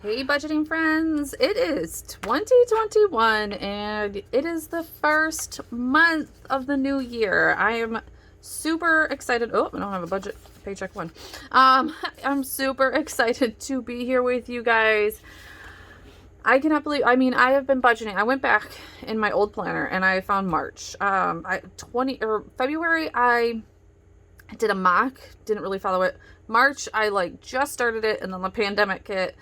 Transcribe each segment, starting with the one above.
Hey budgeting friends, it is 2021 and it is the first month of the new year. I am super excited. Oh, I don't have a budget, paycheck one. I'm super excited to be here with you guys. I cannot believe, I have been budgeting. I went back in my old planner and I found March. February, I did a mock, didn't really follow it. March, I just started it and then the pandemic hit.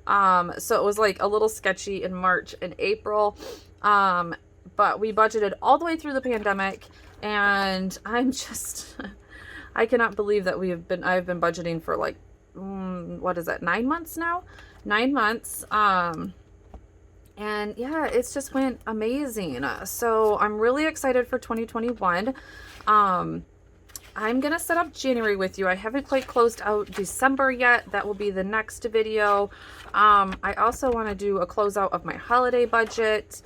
So it was a little sketchy in March and April. But we budgeted all the way through the pandemic and I cannot believe that I've been budgeting for what is that, 9 months now? 9 months. And yeah, it's just went amazing. So I'm really excited for 2021. I'm going to set up January with you. I haven't quite closed out December yet. That will be the next video. I also want to do a closeout of my holiday budget.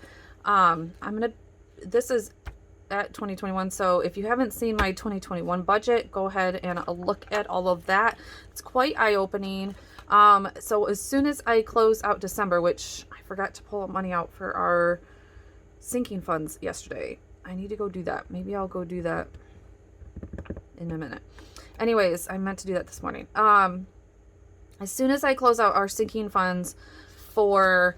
This is at 2021. So if you haven't seen my 2021 budget, go ahead and look at all of that. It's quite eye-opening. So as soon as I close out December, which I forgot to pull money out for our sinking funds yesterday. I need to go do that. Maybe I'll go do that in a minute. Anyways, I meant to do that this morning. As soon as I close out our sinking funds for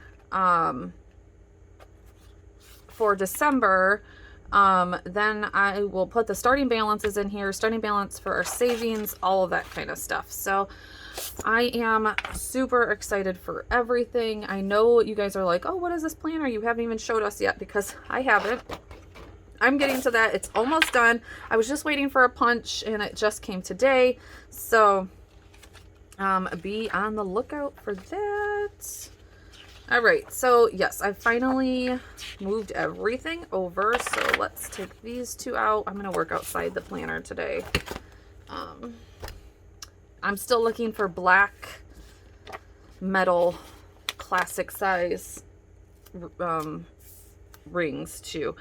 December, then I will put the starting balances in here, starting balance for our savings, all of that kind of stuff. So I am super excited for everything. I know you guys are like, oh, what is this planner? You haven't even showed us yet, because I haven't. I'm getting to that. It's almost done. I was just waiting for a punch and it just came today. So be on the lookout for that. All right. So yes, I finally moved everything over. So let's take these two out. I'm going to work outside the planner today. I'm still looking for black metal classic size rings too.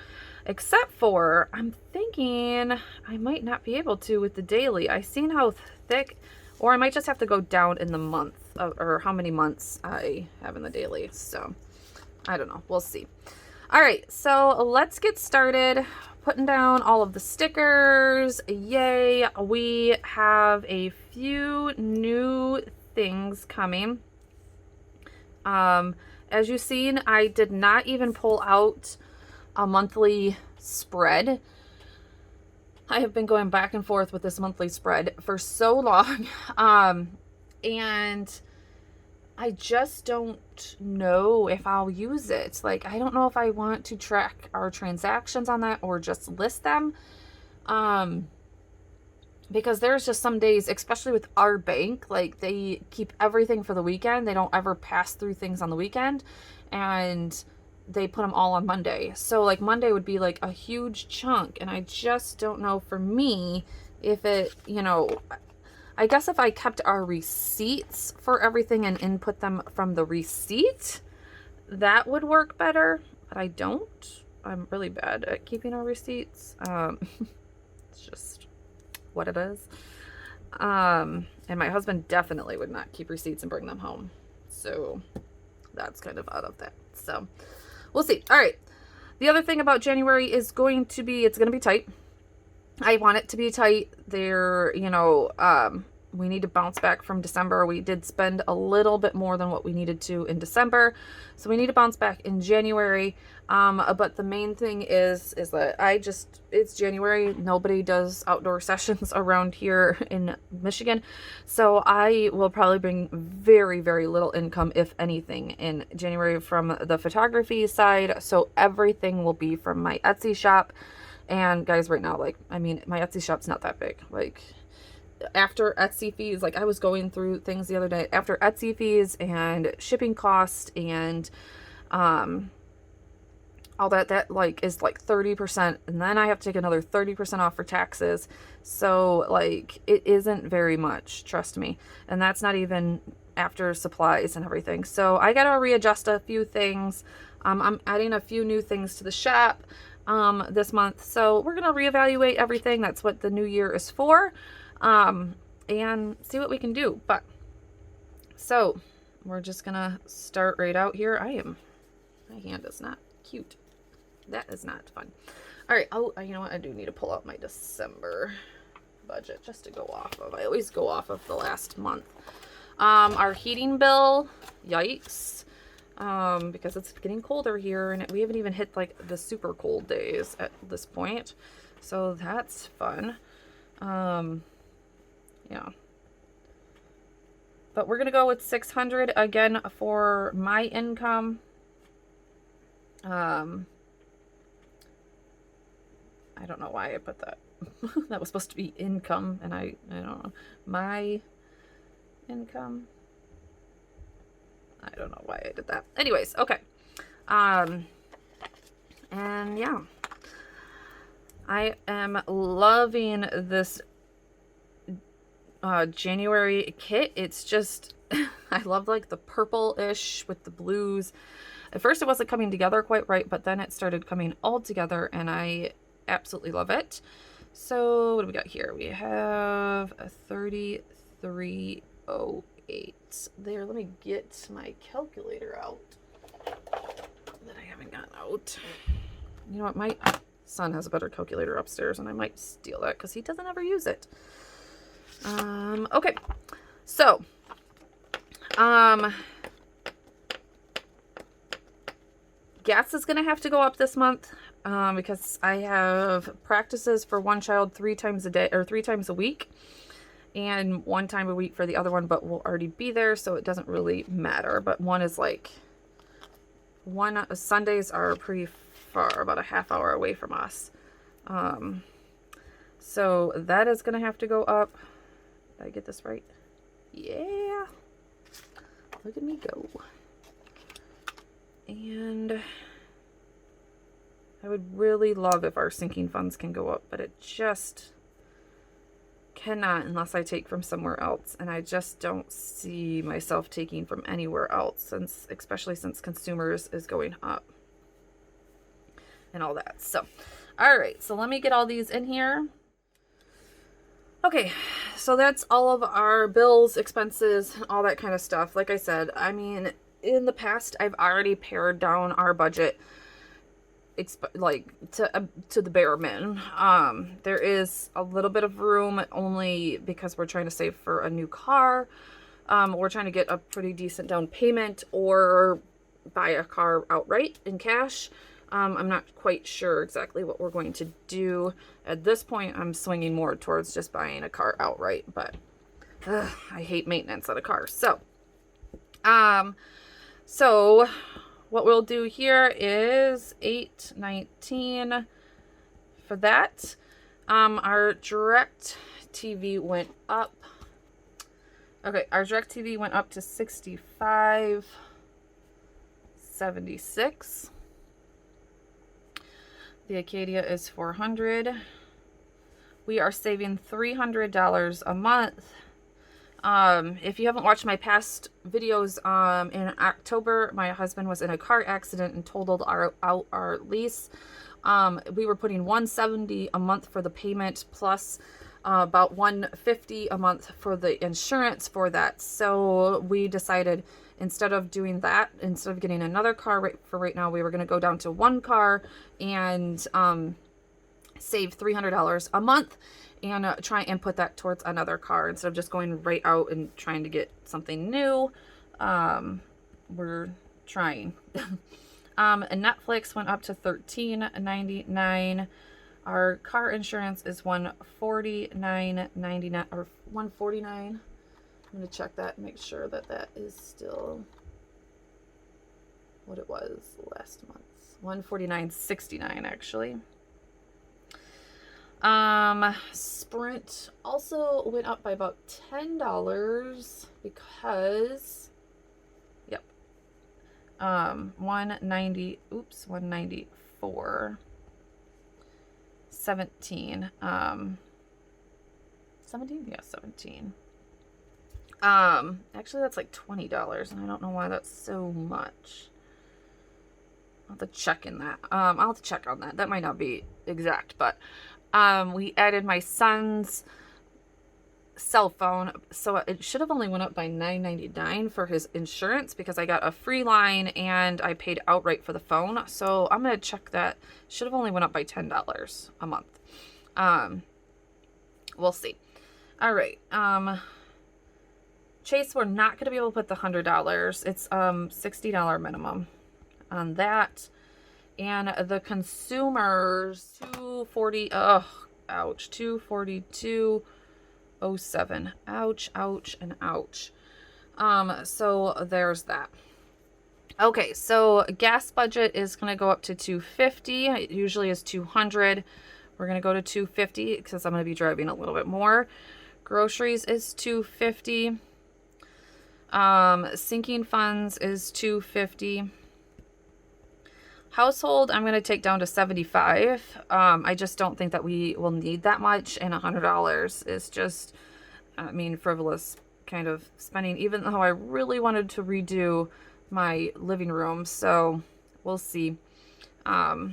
Except for, I'm thinking I might not be able to with the daily. I seen how thick, or I might just have to go down in the month, or how many months I have in the daily. So, I don't know. We'll see. All right, so let's get started putting down all of the stickers. Yay! We have a few new things coming. As you've seen, I did not even pull out a monthly spread. I have been going back and forth with this monthly spread for so long. And I just don't know if I'll use it. I don't know if I want to track our transactions on that or just list them. Because there's just some days, especially with our bank, they keep everything for the weekend. They don't ever pass through things on the weekend. And they put them all on Monday. So Monday would be a huge chunk. And I just don't know for me if it, I guess if I kept our receipts for everything and input them from the receipt, that would work better. But I don't. I'm really bad at keeping our receipts. It's just what it is. And my husband definitely would not keep receipts and bring them home. So that's kind of out of that. So we'll see. All right. The other thing about January is it's going to be tight. I want it to be tight. We need to bounce back from December. We did spend a little bit more than what we needed to in December. So we need to bounce back in January. But the main thing is that it's January. Nobody does outdoor sessions around here in Michigan. So I will probably bring very, very little income, if anything, in January from the photography side. So everything will be from my Etsy shop. And guys, right now, my Etsy shop's not that big. After Etsy fees, I was going through things the other day, after Etsy fees and shipping cost and all that is 30%, and then I have to take another 30% off for taxes. So it isn't very much, trust me. And that's not even after supplies and everything. So I gotta readjust a few things. I'm adding a few new things to the shop this month. So we're gonna reevaluate everything. That's what the new year is for. And see what we can do. But so we're just gonna start right out here. My hand is not cute. That is not fun. All right. Oh, you know what? I do need to pull out my December budget just to go off of. I always go off of the last month. Our heating bill, yikes. Because it's getting colder here and we haven't even hit like the super cold days at this point. So that's fun. Yeah. But we're going to go with 600 again for my income. I don't know why I put that. That was supposed to be income, and I don't know. My income. I don't know why I did that. Anyways, okay. And yeah. I am loving this January kit. It's just, I love like the purple-ish with the blues. At first it wasn't coming together quite right, but then it started coming all together and I absolutely love it. So what do we got here? We have a 3308 there. Let me get my calculator out that I haven't gotten out. You know what? My son has a better calculator upstairs and I might steal that because he doesn't ever use it. Okay. So, gas is going to have to go up this month, because I have practices for one child 3 times a day or 3 times a week and 1 time a week for the other one, but we'll already be there. So it doesn't really matter, but one is like Sundays are pretty far, about a half hour away from us. So that is going to have to go up. Did I get this right? Yeah. Look at me go. And I would really love if our sinking funds can go up, but it just cannot unless I take from somewhere else. And I just don't see myself taking from anywhere else, especially since consumers is going up and all that. So, all right. So let me get all these in here. Okay, so that's all of our bills, expenses, all that kind of stuff. Like I said, I mean, in the past, I've already pared down our budget, like to the bare minimum. There is a little bit of room only because we're trying to save for a new car. We're trying to get a pretty decent down payment or buy a car outright in cash. I'm not quite sure exactly what we're going to do. At this point, I'm swinging more towards just buying a car outright, but I hate maintenance on a car. So what we'll do here is $8.19 for that. Our direct TV went up. Okay, our direct TV went up to $65.76. The Acadia is $400. We are saving $300 a month. If you haven't watched my past videos, in October, my husband was in a car accident and totaled our lease. We were putting $170 a month for the payment plus about $150 a month for the insurance for that. So we decided instead of doing that, instead of getting another car right now, we were going to go down to one car and save $300 a month and try and put that towards another car instead of just going right out and trying to get something new. We're trying. And Netflix went up to $13.99. Our car insurance is $149.99 or $149. I'm going to check that and make sure that that is still what it was last month. $149.69 actually. Sprint also went up by about $10 because, yep, 194, 17, 17, yeah, 17. Actually that's like $20 and I don't know why that's so much. I'll have to check in that. I'll have to check on that. That might not be exact, but we added my son's cell phone. So it should have only went up by $9.99 for his insurance because I got a free line and I paid outright for the phone. So I'm going to check that. Should have only went up by $10 a month. We'll see. All right. Chase, we're not going to be able to put the $100. It's $60 minimum on that. And the consumers, 240, oh, ouch, 242.07. Ouch, ouch, and ouch. So there's that. Okay, so gas budget is going to go up to $250. It usually is $200. We're going to go to $250 because I'm going to be driving a little bit more. Groceries is $250. Sinking funds is $250. Household, I'm going to take down to $75. I just don't think that we will need that much, and $100 is just, frivolous kind of spending, even though I really wanted to redo my living room. So we'll see. We'll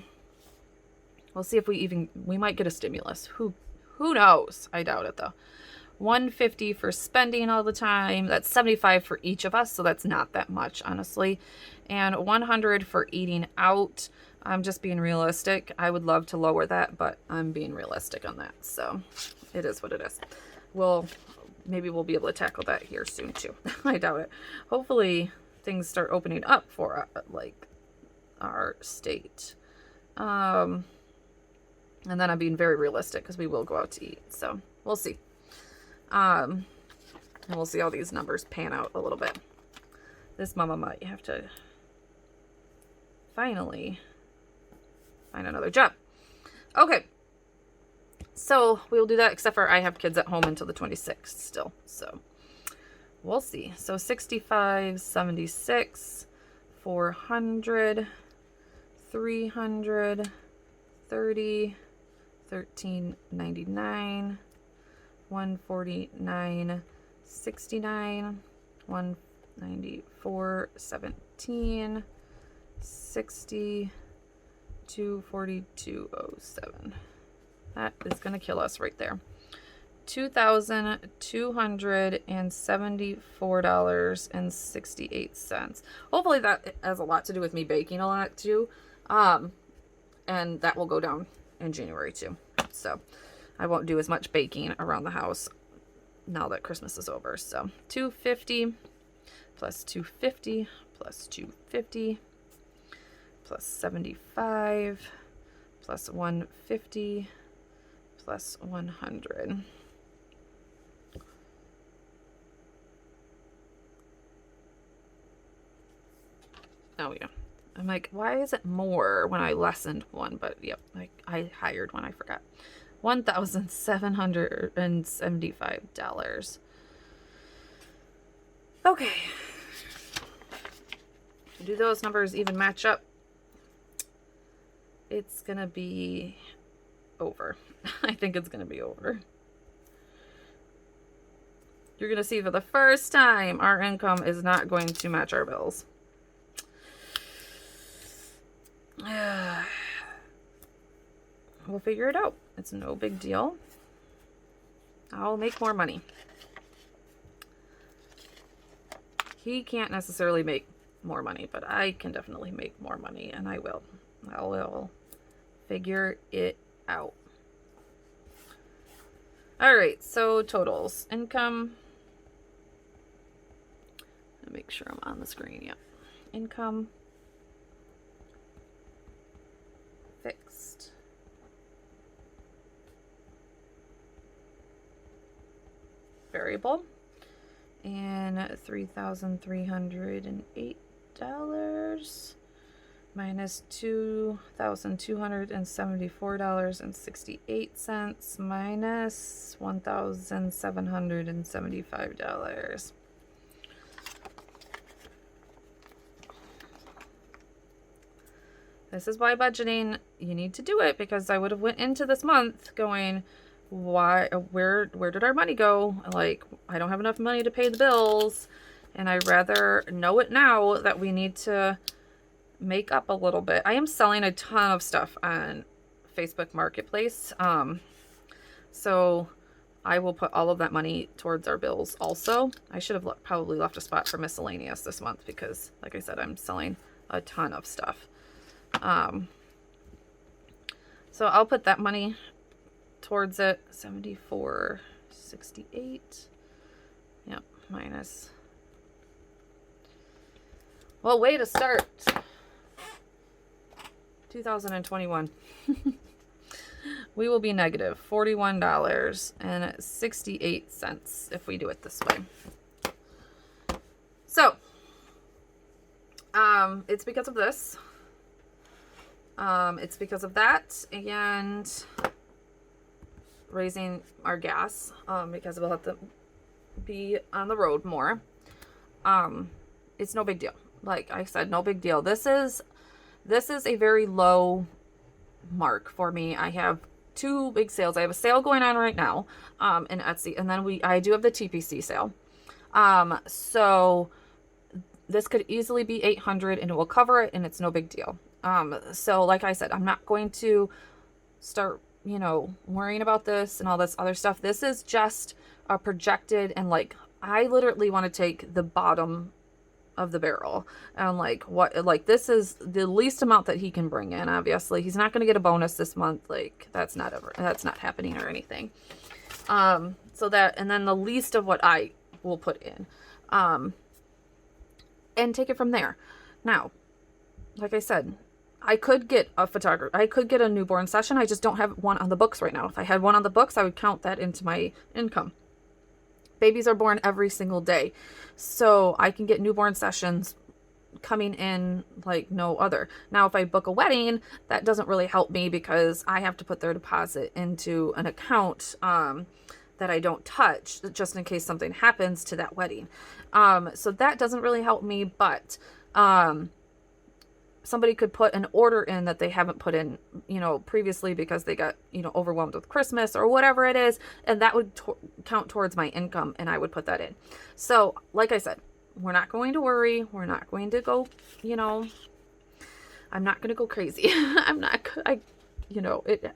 see if we might get a stimulus. Who knows? I doubt it though. $150 for spending all the time. That's $75 for each of us, so that's not that much, honestly. And $100 for eating out. I'm just being realistic. I would love to lower that, but I'm being realistic on that. So it is what it is. Maybe we'll be able to tackle that here soon too. I doubt it. Hopefully things start opening up for like our state. And then I'm being very realistic because we will go out to eat. So we'll see. And we'll see how these numbers pan out a little bit. This mama might have to finally find another job. Okay. So we'll do that, except for I have kids at home until the 26th still. So we'll see. So 65, 76, 400, 300, 30, 13.99, 149.69, 194.17, 60, 242.07. That is going to kill us right there. $2,274.68. Hopefully that has a lot to do with me baking a lot too. And that will go down in January too. So I won't do as much baking around the house now that Christmas is over. So 250 plus 250 plus 250 plus 75 plus 150 plus 100. Oh yeah. I'm like, why is it more when I lessened one? But yep, I hired one, I forgot. $1,775. Okay. Do those numbers even match up? It's gonna be over. I think it's gonna be over. You're gonna see for the first time our income is not going to match our bills. We'll figure it out. It's no big deal. I'll make more money. He can't necessarily make more money, but I can definitely make more money, and I will. I will figure it out. All right, so totals. Income. Let me make sure I'm on the screen. Yeah. Income. Fixed. Variable. And $3,308 minus $2,274.68 minus $1,775. This is why budgeting, you need to do it, because I would have went into this month going, where did our money go? Like, I don't have enough money to pay the bills, and I'd rather know it now that we need to make up a little bit. I am selling a ton of stuff on Facebook Marketplace. So I will put all of that money towards our bills also. I should have probably left a spot for miscellaneous this month because, like I said, I'm selling a ton of stuff. So I'll put that money towards it. 74.68. Yep, minus. Well, way to start 2021. We will be negative $41.68 if we do it this way. So, it's because of this. It's because of that and raising our gas, because we'll have to be on the road more. It's no big deal. Like I said, no big deal. This is a very low mark for me. I have 2 big sales. I have a sale going on right now, in Etsy, and then I do have the TPC sale. So this could easily be $800 and it will cover it and it's no big deal. So like I said, I'm not going to start, worrying about this and all this other stuff. This is just a projected, and like, I literally want to take the bottom of the barrel and this is the least amount that he can bring in. Obviously he's not going to get a bonus this month. Like that's not happening or anything. So that, and then the least of what I will put in, and take it from there. Now, like I said, I could get a photographer. I could get a newborn session. I just don't have one on the books right now. If I had one on the books, I would count that into my income. Babies are born every single day. So I can get newborn sessions coming in like no other. Now, if I book a wedding, that doesn't really help me because I have to put their deposit into an account that I don't touch just in case something happens to that wedding. So that doesn't really help me, but somebody could put an order in that they haven't put in, previously because they got, overwhelmed with Christmas or whatever it is. And that would count towards my income and I would put that in. So like I said, we're not going to worry. We're not going to go, I'm not going to go crazy.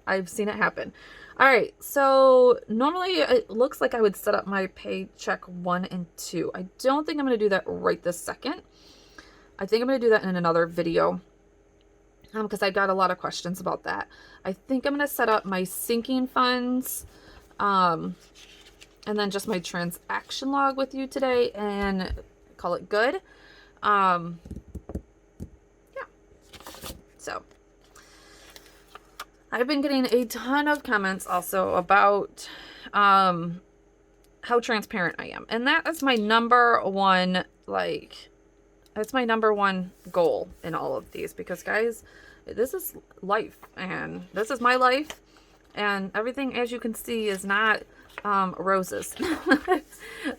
I've seen it happen. All right. So normally it looks like I would set up my paycheck 1 and 2. I don't think I'm going to do that right this second. I think I'm going to do that in another video because I got a lot of questions about that. I think I'm going to set up my sinking funds and then just my transaction log with you today and call it good. Yeah. So I've been getting a ton of comments also about how transparent I am. And that is my number one, that's my number one goal in all of these because, guys, this is life and this is my life and everything, as you can see, is not roses.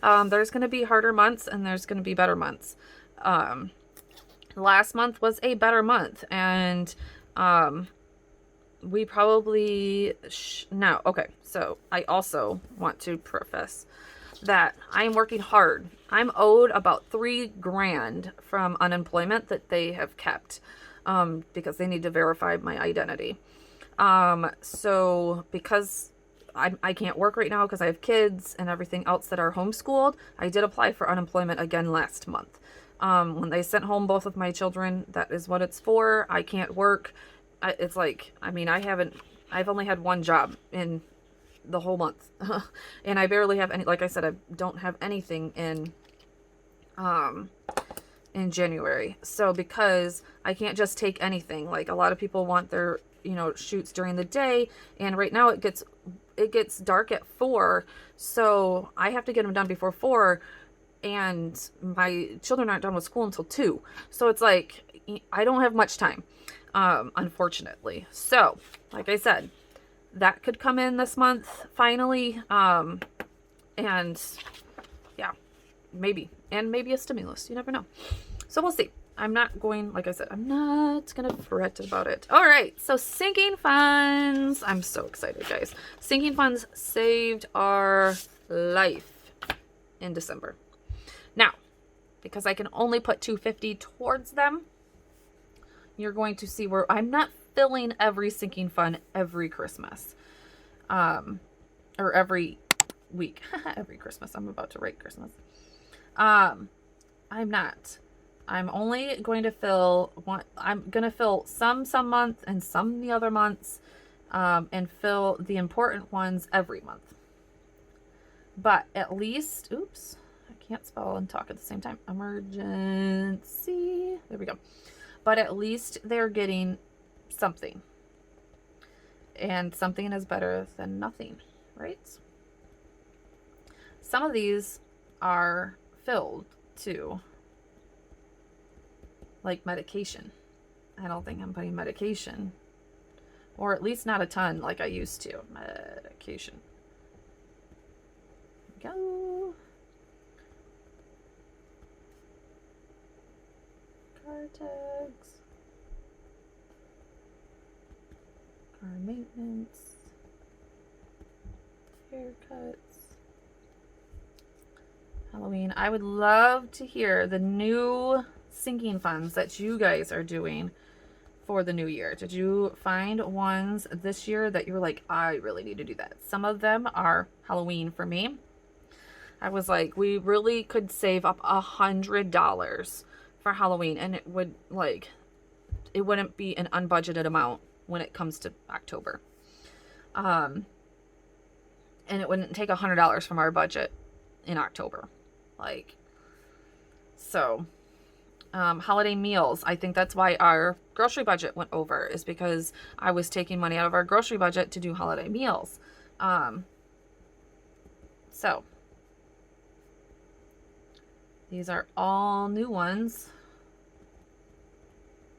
There's going to be harder months and there's going to be better months. Last month was a better month and we probably no. Okay, so I also want to preface that I'm working hard. I'm owed about $3,000 from unemployment that they have kept because they need to verify my identity. So because I can't work right now because I have kids and everything else that are homeschooled, I did apply for unemployment again last month. When they sent home both of my children, that is what it's for. I can't work. It's like, I've only had one job in the whole month and I barely have any, like I said, I don't have anything in January. So because I can't just take anything, like a lot of people want their, shoots during the day. And right now it gets dark at 4. So I have to get them done before 4 and my children aren't done with school until 2. So it's like, I don't have much time, unfortunately. So like I said, that could come in this month finally. And yeah, maybe a stimulus, you never know. So we'll see. I'm not going to fret about it. All right. So sinking funds. I'm so excited, guys. Sinking funds saved our life in December. Now, because I can only put $250 towards them, you're going to see where I'm not filling every sinking fund every Christmas, or every week. Every Christmas. I'm about to write Christmas. I'm not. I'm only going to fill one. I'm going to fill some month and some the other months, and fill the important ones every month. But at least, oops, I can't spell and talk at the same time. Emergency. There we go. But at least they're getting something. And something is better than nothing, right? Some of these are filled too. Like medication. I don't think I'm putting medication. Or at least not a ton like I used to. Medication. Go. Car tags. Car maintenance. Haircuts. Halloween. I would love to hear the new sinking funds that you guys are doing for the new year. Did you find ones this year that you were like, I really need to do that? Some of them are Halloween for me. I was like, we really could save up $100 for Halloween, and it would it wouldn't be an unbudgeted amount when it comes to October. And it wouldn't take $100 from our budget in October. Holiday meals. I think that's why our grocery budget went over, is because I was taking money out of our grocery budget to do holiday meals. So these are all new ones.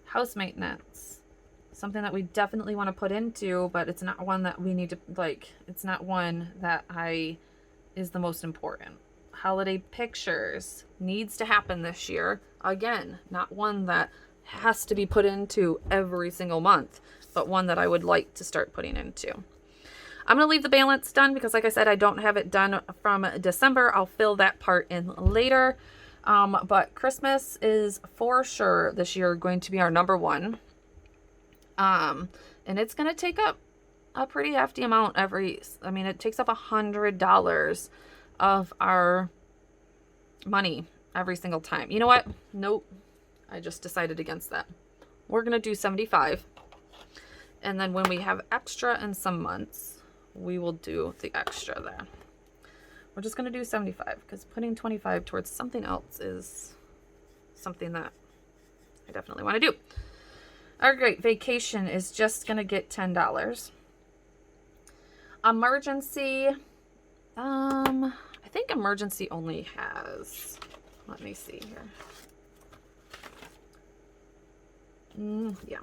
House maintenance. Something that we definitely want to put into, but it's not one that we need to, it's not one that is the most important. Holiday pictures needs to happen this year. Again, not one that has to be put into every single month, but one that I would like to start putting into. I'm going to leave the balance done because, like I said, I don't have it done from December. I'll fill that part in later. But Christmas is for sure this year going to be our number one. And it's going to take up a pretty hefty amount it takes up $100 of our money every single time. You know what? Nope. I just decided against that. We're going to do 75. And then when we have extra in some months, we will do the extra there. We're just going to do 75 because putting 25 towards something else is something that I definitely want to do. Our great vacation is just going to get $10. Emergency. I think emergency only has, let me see here. Yeah.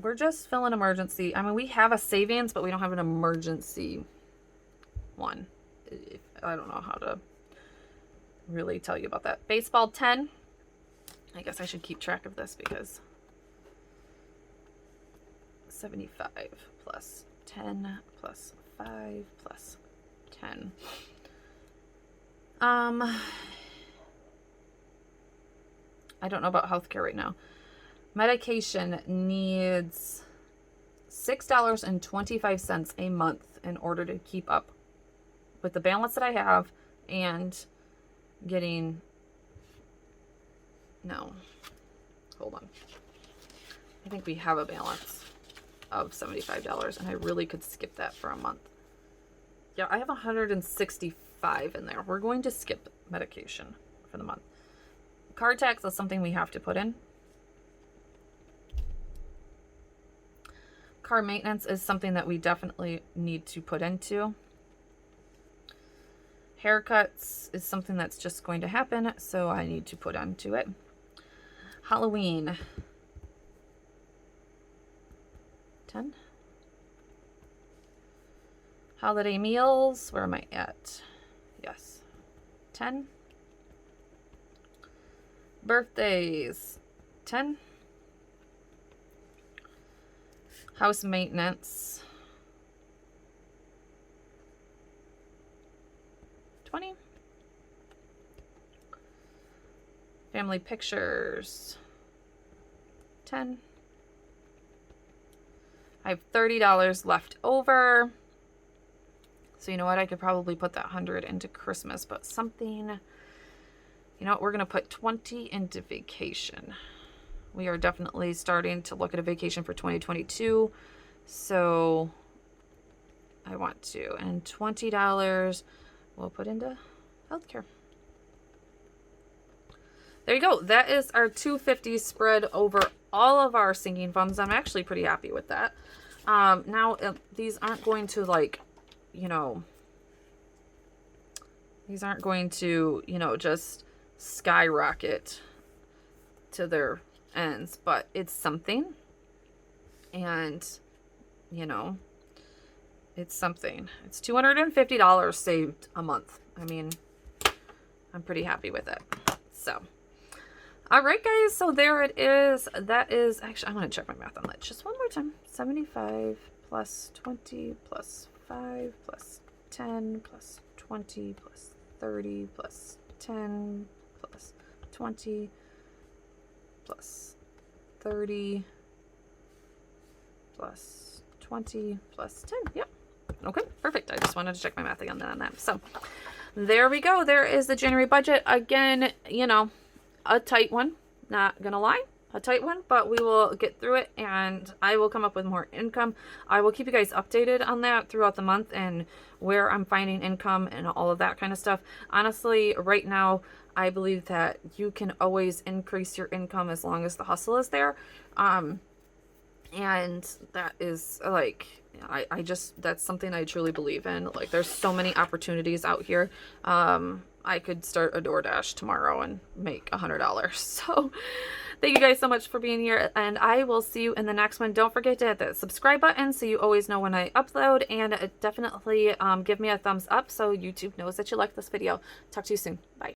We're just filling emergency. I mean, we have a savings, but we don't have an emergency one. I don't know how to really tell you about that. Baseball 10. I guess I should keep track of this because 75 plus 10 plus 5 plus 10. I don't know about healthcare right now. Medication needs $6.25 a month in order to keep up with the balance that I have and getting... No. Hold on. I think we have a balance of $75 and I really could skip that for a month. Yeah, I have 165 in there. We're going to skip medication for the month. Car tax is something we have to put in. Car maintenance is something that we definitely need to put into. Haircuts is something that's just going to happen, so I need to put onto it. Halloween. 10. Holiday meals. Where am I at? Yes. 10. Birthdays. 10. House maintenance. 20. Family pictures. 10. I have $30 left over. So you know what? I could probably put that 100 into Christmas, but something, you know what? We're going to put 20 into vacation. We are definitely starting to look at a vacation for 2022. So I want to. And $20 we'll put into healthcare. There you go. That is our $250 spread over all of our sinking funds. I'm actually pretty happy with that. Now, these aren't going to, like, you know, these aren't going to, you know, just skyrocket to their ends, but it's something. And, you know, it's something. It's $250 saved a month. I mean, I'm pretty happy with it. So, all right, guys. So there it is. That is actually, I'm going to check my math on that just one more time. 75 plus 20 plus 5 plus 10 plus 20 plus 30 plus 10 plus 20 plus 30 plus 20 plus 10. Yep. Okay, perfect. I just wanted to check my math again on that. So there we go. There is the January budget. Again, you know, a tight one. Not gonna lie. A tight one, but we will get through it and I will come up with more income. I will keep you guys updated on that throughout the month and where I'm finding income and all of that kind of stuff. Honestly, right now, I believe that you can always increase your income as long as the hustle is there. And that is like, I just, that's something I truly believe in. Like, there's so many opportunities out here. I could start a DoorDash tomorrow and make $100. So thank you guys so much for being here, and I will see you in the next one. Don't forget to hit that subscribe button so you always know when I upload, and definitely give me a thumbs up so YouTube knows that you like this video. Talk to you soon. Bye.